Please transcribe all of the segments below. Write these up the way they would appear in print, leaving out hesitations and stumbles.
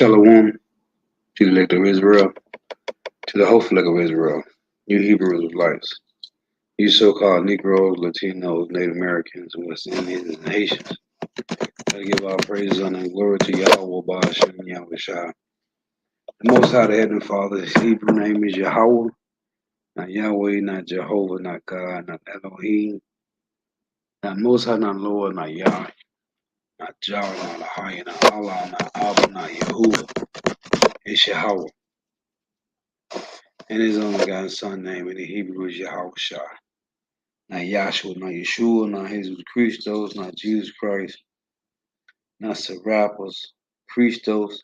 Shalom to the elect of Israel, to the hopeful elect of Israel, you Hebrews of lights, you so-called Negroes, Latinos, Native Americans, West Indians, and Haitians. I give all praises, honor, and glory to Yahweh, Ba'ashem, and Yahweh Shai. The Most High, the Heavenly Father, his Hebrew name is Yahweh, not Yahweh, not Jehovah, not God, not Elohim, not Most High, not Lord, not Yah, not Jah, not Ahai, not Allah, not Abba, not Yahuwah. It's Yahweh. And his only God son name in the Hebrew is Yahweh Shai. Not Yahshua, not Yeshua, not Jesus Christos, not Jesus Christ, not Serapis Christos,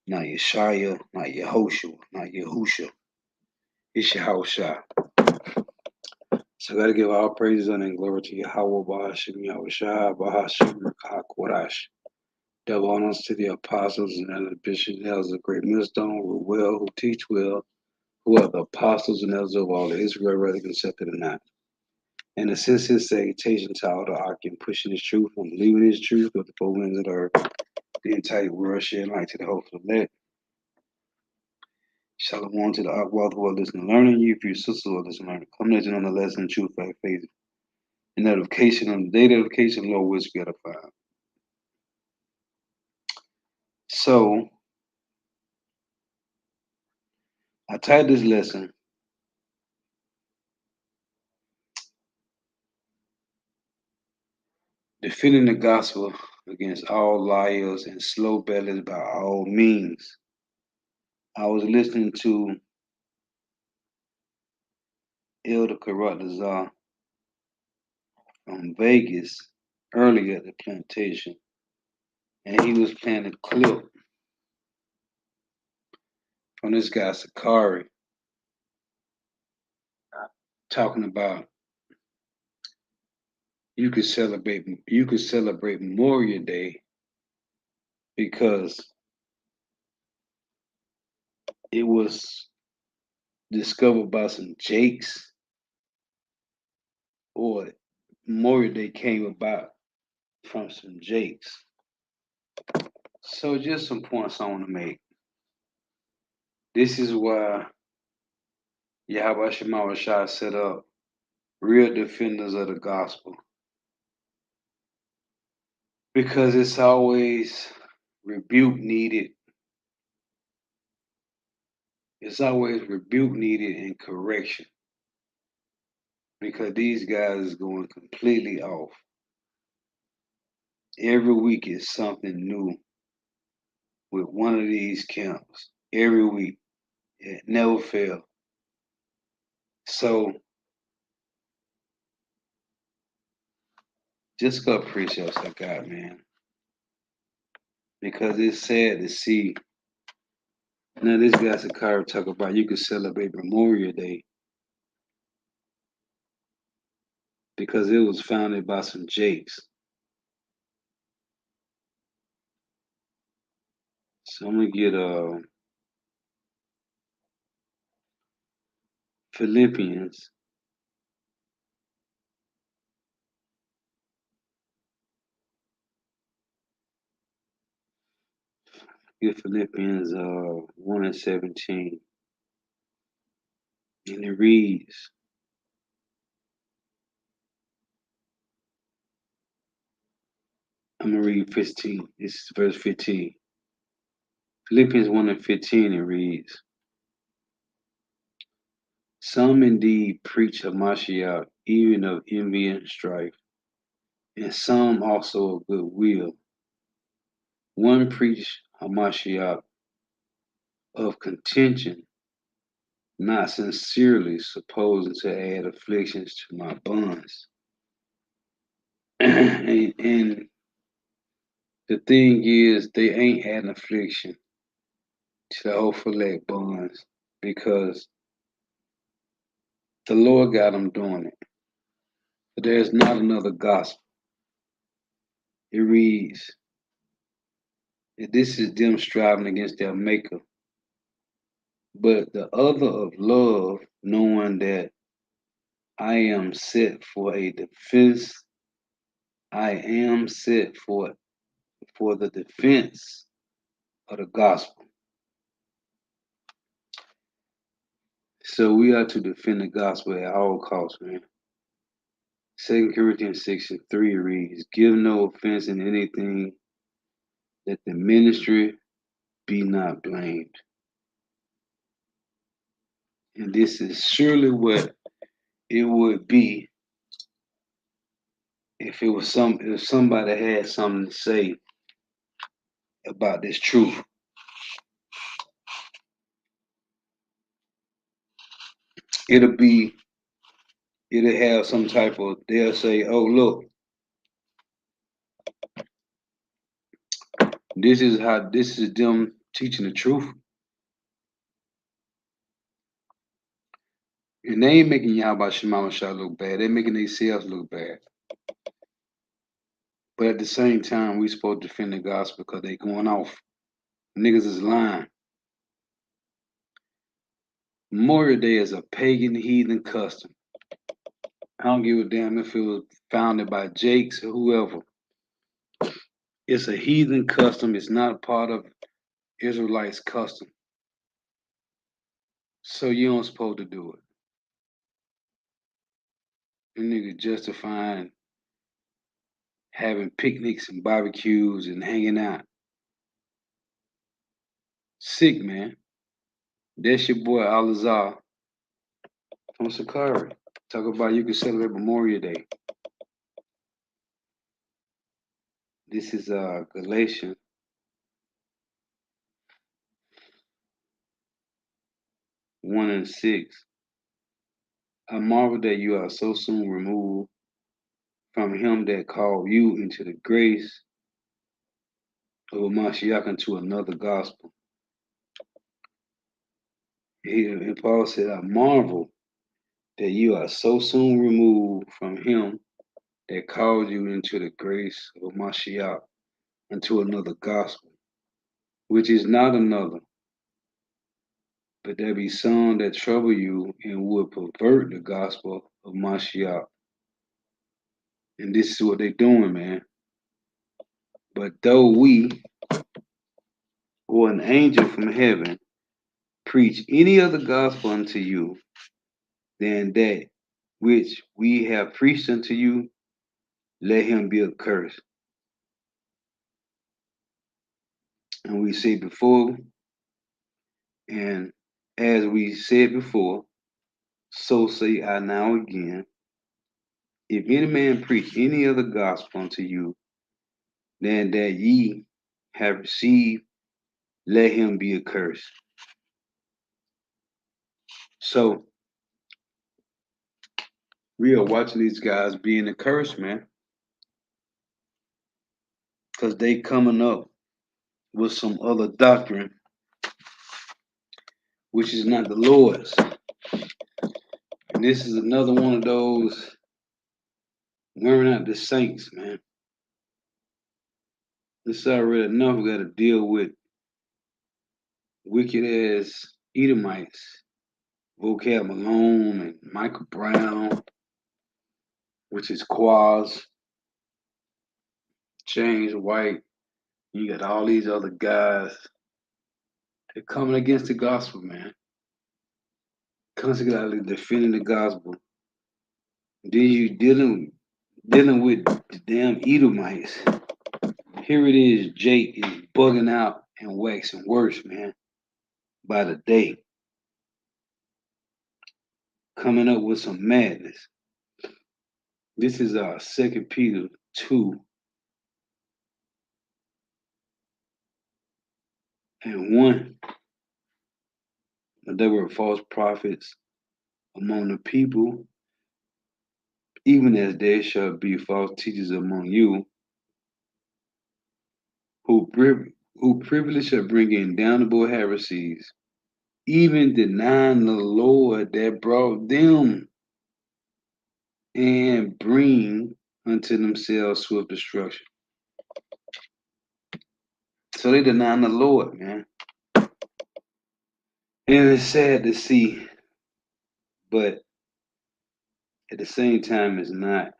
not Yeshaya, not Yehoshua, not Yahusha. It's Yahweh Shai. So I gotta give all praises and glory to Yahweh Bahashim Yahweh Shai, Bahashim Kodash. Double honors to the apostles and the bishops, elders of great millstone, who well, who teach well, who are the apostles and elders of all of Israel, whether accepted or not. And assist his salutation to all the Akim, pushing his truth and believing his truth with the four winds of the earth, the entire world sharing light to the hopeful elect. Shalom to the Akwath who are listening, learning you, for your sisters who are listening, learning. Come legend on the lesson, truth, fact, faith, and edification on the day of edification, Lord, which be edified. So, I titled this lesson, Defending the Gospel Against All Liars and Slow Bellies by All Means. I was listening to Elder Karatazar from Vegas earlier at the plantation, and he was playing a clip from this guy Sakari talking about you could celebrate Memorial Day because it was discovered by some Jakes, or Memorial Day came about from some Jakes. So just some points I want to make. This is why Yahweh Shema Shai set up real defenders of the gospel. Because it's always rebuke needed. It's always rebuke needed and correction. Because these guys is going completely off. Every week is something new with one of these camps. Every week. It never fails. So just go appreciate what I got, man. Because it's sad to see. Now this guy Sakara talk about you could celebrate Memorial Day because it was founded by some Jakes. So I'm gonna get Philippians. Get Philippians 1 and 17. And it reads, I'm gonna read 15. This is verse 15. Philippians 1 and 15, it reads, some indeed preach Hamashiach, even of envy and strife, and some also of goodwill. One preached Hamashiach of contention, not sincerely, supposing to add afflictions to my bonds. and the thing is, they ain't adding affliction to the hopeful elect bonds because the Lord got them doing it. But there's not another gospel. It reads that this is them striving against their maker. But the other of love, knowing that I am set for a defense, I am set for the defense of the gospel. So we are to defend the gospel at all costs, man. 2 Corinthians 6:3 reads, "Give no offense in anything, that the ministry be not blamed." And this is surely what it would be if somebody had something to say about this truth. It'll be it'll have some type of, they'll say, "Oh, look, this is them teaching the truth." And they ain't making Yahweh Shema Shah look bad. They're making themselves look bad. But at the same time, we supposed to defend the gospel because they going off. Niggas is lying. Memorial Day is a pagan heathen custom. I don't give a damn if it was founded by Jakes or whoever. It's a heathen custom. It's not part of Israelites' custom. So you don't supposed to do it. And niggas justifying having picnics and barbecues and hanging out. Sick, man. That's your boy Alazar from Sakari. Talk about you can celebrate Memorial Day. This is Galatians 1:6. I marvel that you are so soon removed from him that called you into the grace of Mashiach into another gospel. And Paul said, I marvel that you are so soon removed from him that called you into the grace of Mashiach unto another gospel, which is not another, but there be some that trouble you and would pervert the gospel of Mashiach. And this is what they're doing, man. But though we or an angel from heaven preach any other gospel unto you than that which we have preached unto you, let him be accursed. And we say before, and as we said before, so say I now again, if any man preach any other gospel unto you than that ye have received, let him be accursed. So we are watching these guys being accursed, man, because they coming up with some other doctrine, which is not the Lord's. And this is another one of those wearing out the saints, man. It's already enough. We got to deal with wicked ass Edomites, Vocab Malone and Michael Brown, which is Quaz, James White. You got all these other guys. They're coming against the gospel, man. Constantly defending the gospel. Then you dealing with the damn Edomites. Here it is, Jake is bugging out and waxing worse, man, by the day. Coming up with some madness. This is our 2 Peter 2:1. There were false prophets among the people, even as there shall be false teachers among you, who privily shall bring in damnable heresies, even denying the Lord that brought them, and bring unto themselves swift destruction. So they denying the Lord, man. And it's sad to see, but at the same time, it's not.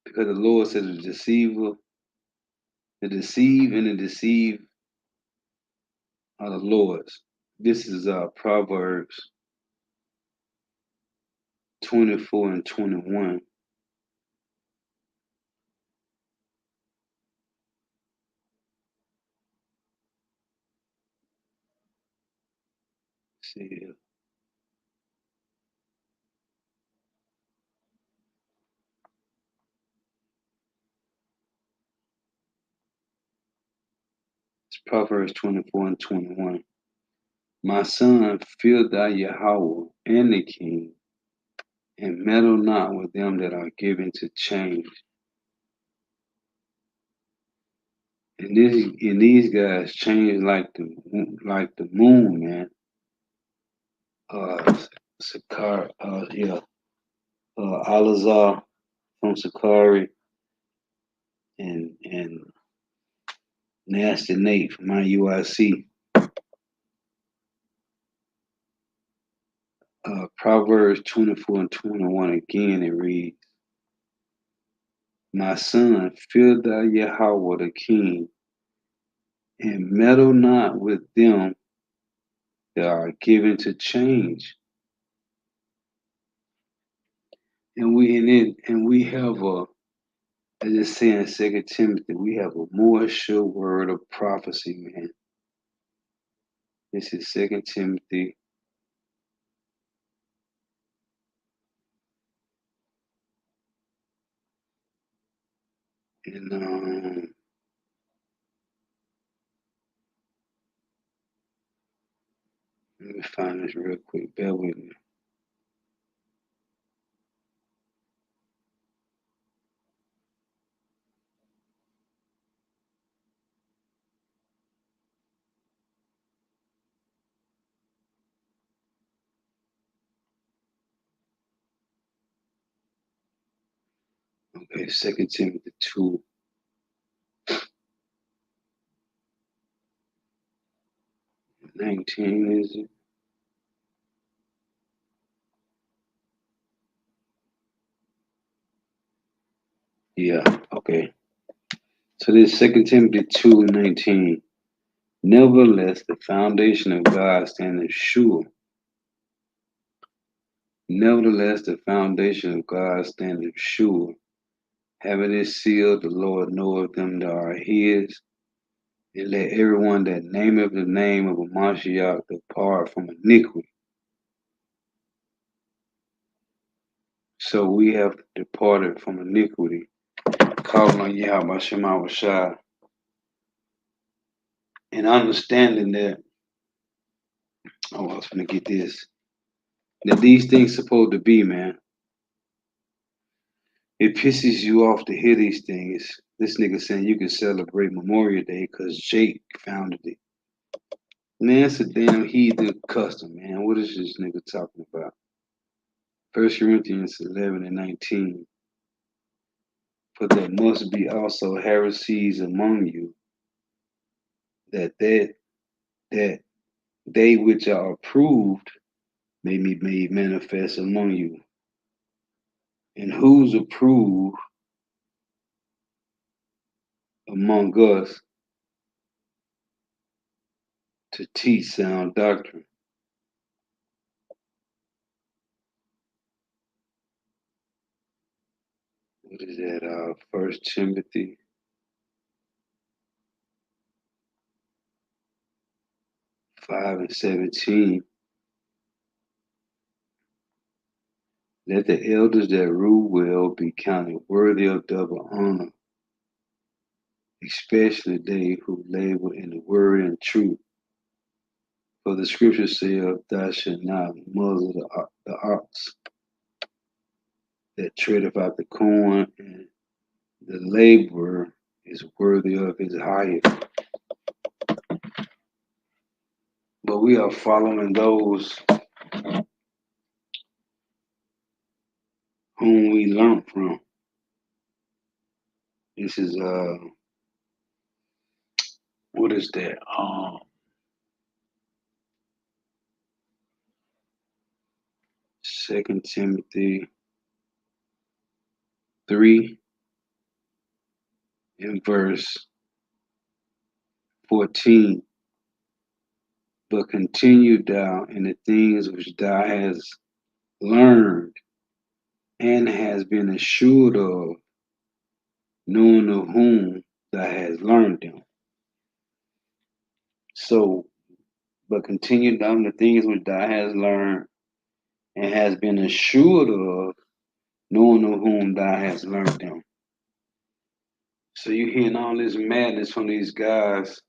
Because the Lord said the deceiver, the deceive and the deceive are the Lord's. This is Proverbs 24 and 21. See here. It's Proverbs 24 and 21. My son, fear thy Yahweh and the king, and meddle not with them that are given to change. And these guys change like the moon, man. Sakar, Alazar from Sakari and Nasty Nate from IUIC. Proverbs 24 and 21 again, it reads, my son, fear thy Yahweh the king, and meddle not with them that are given to change. And we have as it says in Second Timothy, we have a more sure word of prophecy, man. This is Second Timothy. And let me find this real quick. Bear with me. Okay, Second Timothy 2:19, is it? Yeah, okay. So this Second Timothy 2:19. Nevertheless, the foundation of God standeth sure. Nevertheless, the foundation of God standeth sure. Having it sealed, the Lord knoweth them that are his. And let everyone that nameth the name of a Mashiach depart from iniquity. So we have departed from iniquity, calling on Yahweh Shema Rashai, and understanding that, oh, I was going to get this, that these things supposed to be, man. It pisses you off to hear these things. This nigga saying you can celebrate Memorial Day because Jake founded it. Man, it's a damn heathen custom, man. What is this nigga talking about? 1 Corinthians 11 and 19. For there must be also heresies among you, that they which are approved may be made manifest among you. And who's approved among us to teach sound doctrine? What is that? 1 Timothy 5 and 17. Let the elders that rule well be counted worthy of double honor, especially they who labor in the word and truth. For the scripture saith, thou shalt not muzzle the ox that treadeth out the corn, and the laborer is worthy of his hire. But we are following those whom we learn from. This is what is that? 2 Timothy 3 and verse 14. but continue thou in the things which thou hast learned and has been assured of, knowing of whom thou hast learned them. So, but continue down the things which thou hast learned and has been assured of, knowing of whom thou hast learned them. So you hearing all this madness from these guys.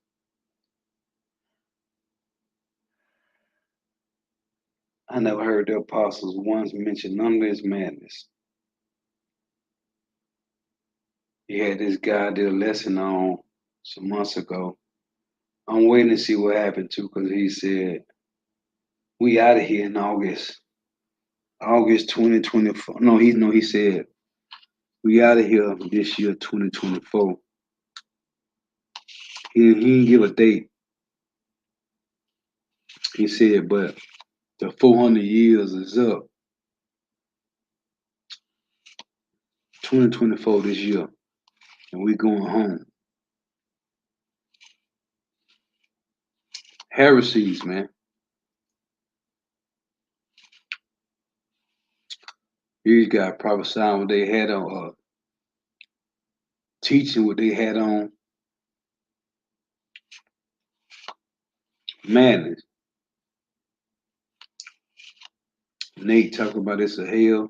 I never heard the apostles once mention none of this madness. He had this guy did a lesson on some months ago. I'm waiting to see what happened too, because he said we out of here in August 2024. He said we out of here this year 2024. He didn't give a date. He said, but the 400 years is up. 2024 this year, and we going home. Heresies, man. These guys prophesying what they had on, teaching what they had on. Madness. Nate talking about it's a hell.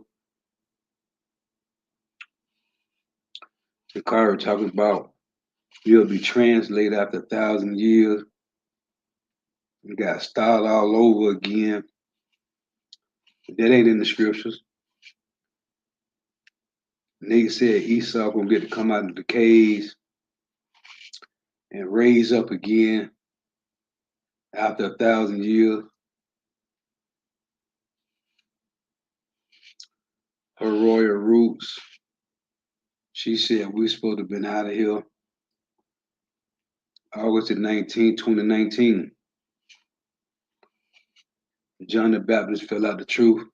Zakari talking about you'll be translated after 1,000 years. You got started all over again. That ain't in the scriptures. Nate said Esau gonna get to come out of the caves and raise up again after 1,000 years. Her royal roots. She said we supposed to have been out of here August 19, 2019. John the Baptist fell out the truth.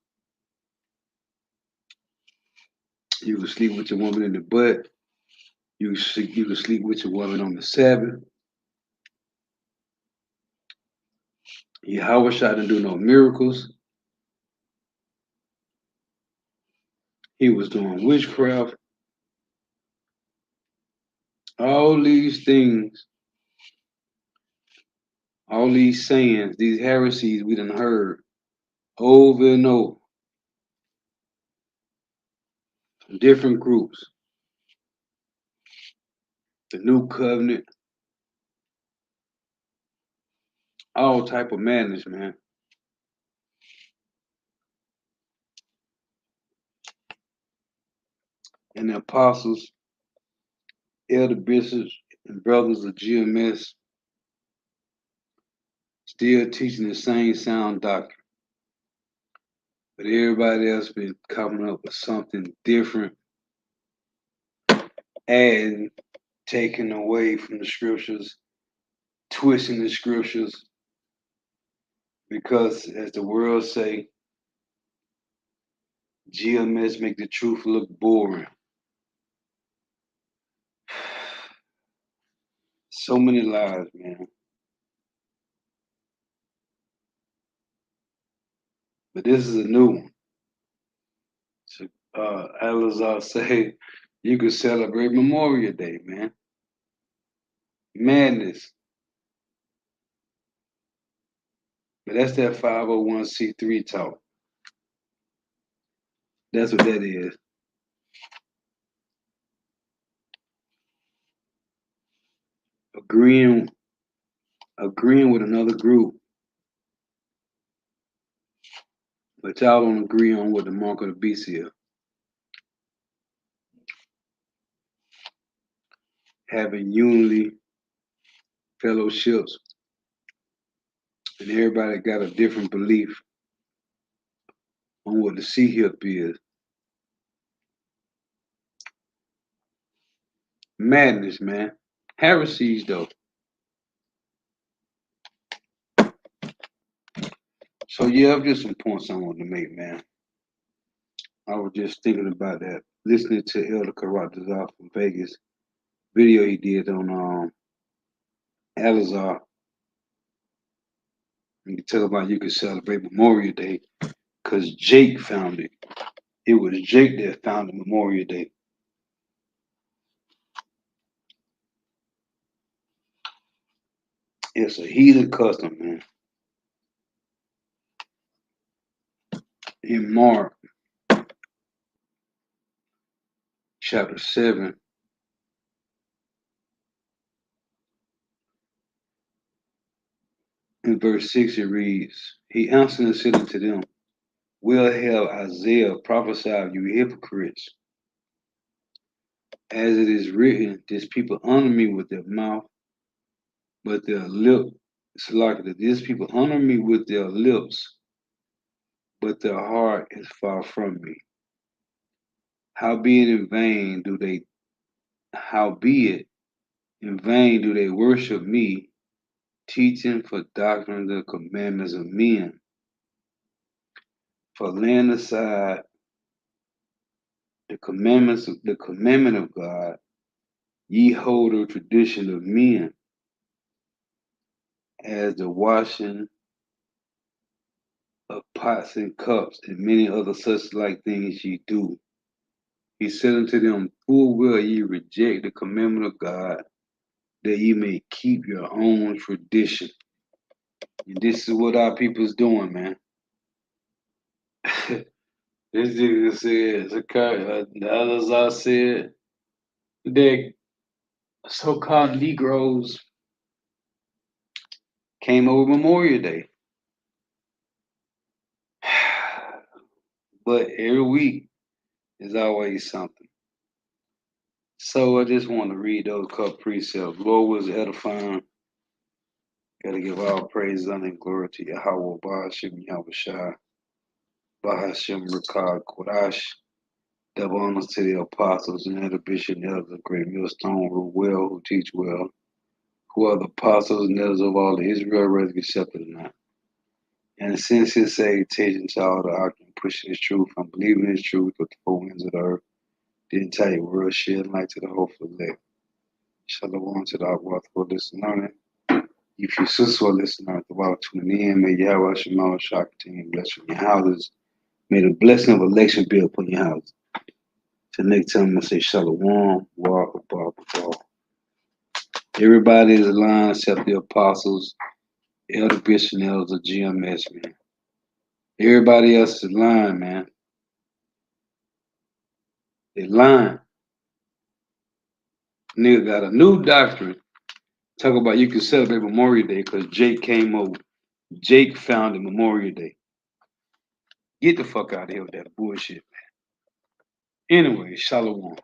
You can sleep with your woman in the butt. You can sleep with your woman on the Sabbath. Yahweh didn't do no miracles. He was doing witchcraft. All these things, all these sayings, these heresies we done heard over and over from different groups. The new covenant, all type of madness, man. And the apostles, elder bishops, and brothers of GMS still teaching the same sound doctrine. But everybody else been coming up with something different, adding, taking away from the scriptures, twisting the scriptures, because as the world say, GMS make the truth look boring. So many lies, man. But this is a new one. So, Alizar say you could celebrate Memorial Day, man. Madness. But that's that 501c3 talk. That's what that is. Agreeing with another group, but y'all don't agree on what the mark of the beast is. Having unity, fellowships, and everybody got a different belief on what the sea hip is. Madness, man. Heresies, though. So yeah, just some points I wanted to make, man. I was just thinking about that, listening to Elder Karatazar from Vegas video he did on Alizar. You talk about you can celebrate Memorial Day because Jake found it. It was Jake that founded Memorial Day. It's a heathen custom, man. In Mark chapter 7, in verse 6, it reads, He answered and said unto them, Well have Isaiah prophesied you hypocrites, as it is written, This people honor me with their mouth, but their lip it's like that these people honor me with their lips, but their heart is far from me. Howbeit in vain do they howbeit in vain do they worship me, teaching for doctrine the commandments of men. For laying aside the commandment of God, ye hold the tradition of men, as the washing of pots and cups, and many other such like things ye do. He said unto them, Full well ye reject the commandment of God, that ye may keep your own tradition. And this is what our people's doing, man. This nigga said, the others I said, that so-called Negroes came over Memorial Day. But every week is always something. So I just want to read those couple precepts. Lord was edifying. Got to give all praise, honor, and glory to Yahweh, Bahashim, Yahweh Shai, Bahashim, Rakad, Kodash. Double honors to the apostles and the bishop and elders of Great Millstone, who well, who teach well, who are the apostles and elders of all the Israel, whether accepted or not. And since his salutation to all the argument, pushing his truth, I'm believing his truth with the four winds of the earth, the entire world, shed light to the hopeful elect. Shalom to the Akbar for listening. If you sister listener, the Bible tuning in, may Yahweh Shema Shah continue to bless you in your houses. May the blessing of election be upon your house. Till next time, I'm going to say Shalom, Walk, Bar. Everybody is aligned except the apostles, elder bishops, and elders of GMS, man. Everybody else is lying, man. They lying. Nigga got a new doctrine. Talk about you can celebrate Memorial Day because Jake came over. Jake founded Memorial Day. Get the fuck out of here with that bullshit, man. Anyway, Shalom.